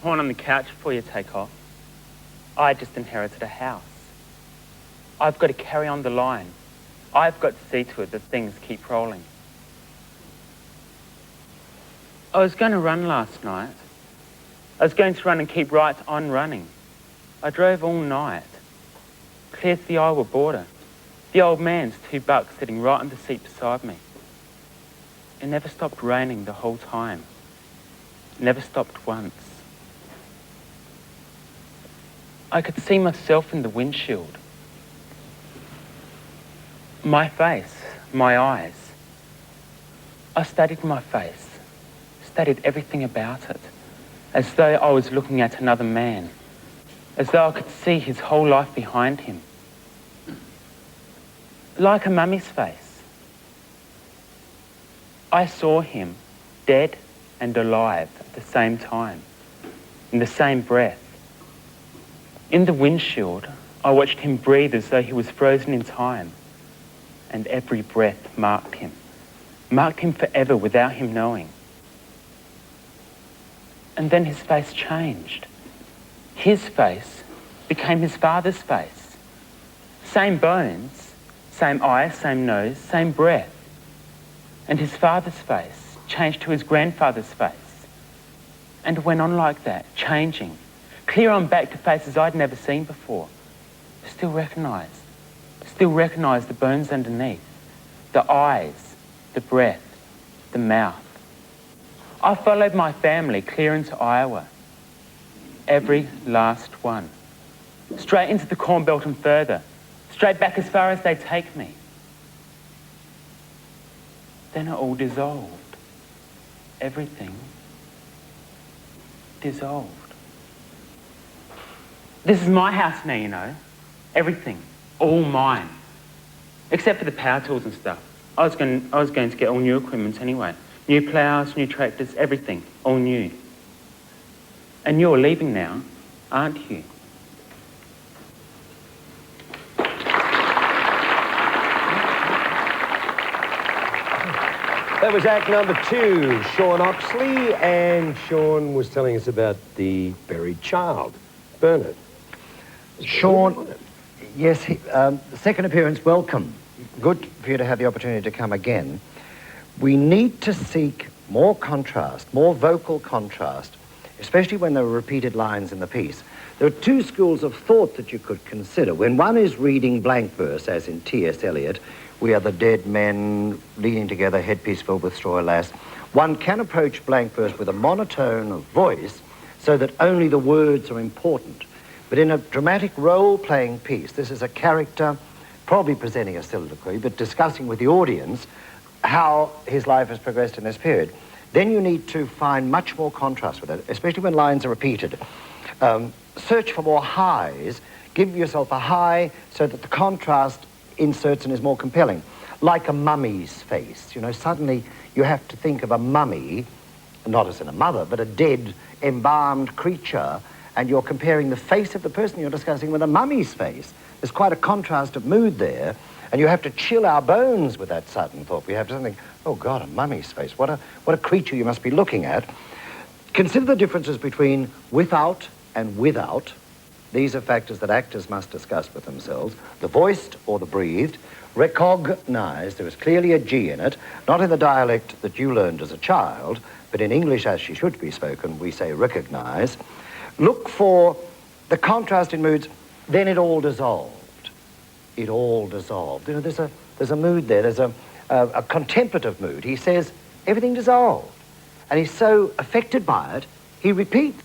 porn on the couch before you take off. I just inherited a house. I've got to carry on the line. I've got to see to it that things keep rolling. I was going to run last night. I was going to run and keep right on running. I drove all night, clear to the Iowa border. The old man's $2 sitting right on the seat beside me. It never stopped raining the whole time. It never stopped once. I could see myself in the windshield. My face, my eyes. I studied my face, studied everything about it, as though I was looking at another man, as though I could see his whole life behind him. Like a mummy's face. I saw him dead and alive at the same time, in the same breath. In the windshield, I watched him breathe as though he was frozen in time, and every breath marked him forever without him knowing. And then his face changed. His face became his father's face. Same bones, same eyes, same nose, same breath. And his father's face changed to his grandfather's face. And it went on like that, changing. Clear on back to faces I'd never seen before. Still recognised the bones underneath, the eyes, the breath, the mouth. I followed my family clear into Iowa. Every last one. Straight into the Corn Belt and further. Straight back as far as they take me. Then it all dissolved. Everything dissolved. This is my house now, you know. Everything. All mine. Except for the power tools and stuff. I was going to get all new equipment anyway. New ploughs, new tractors, everything. All new. And you're leaving now, aren't you? That was act number 2, Shaun Oxley, and Shaun was telling us about the buried child. Bernard. Shaun, yes, the second appearance, welcome. Good for you to have the opportunity to come again. We need to seek more contrast, more vocal contrast, especially when there are repeated lines in the piece. There are 2 schools of thought that you could consider. When one is reading blank verse, as in T.S. Eliot, we are the dead men leaning together, headpiece filled with straw, alas. One can approach blank verse with a monotone of voice so that only the words are important. But in a dramatic role-playing piece, this is a character probably presenting a soliloquy, but discussing with the audience how his life has progressed in this period. Then you need to find much more contrast with it, especially when lines are repeated. Search for more highs. Give yourself a high so that the contrast inserts and is more compelling. Like a mummy's face. You know, suddenly you have to think of a mummy, not as in a mother, but a dead, embalmed creature, and you're comparing the face of the person you're discussing with a mummy's face. There's quite a contrast of mood there, and you have to chill our bones with that sudden thought. We have to think, oh God, a mummy's face. What a creature you must be looking at. Consider the differences between without and without. These are factors that actors must discuss with themselves. The voiced or the breathed. Recognize, there is clearly a G in it, not in the dialect that you learned as a child, but in English as she should be spoken, we say recognize. Look for the contrast in moods, then it all dissolved. It all dissolved. You know, there's a mood there, there's a contemplative mood. He says, everything dissolved. And he's so affected by it, he repeats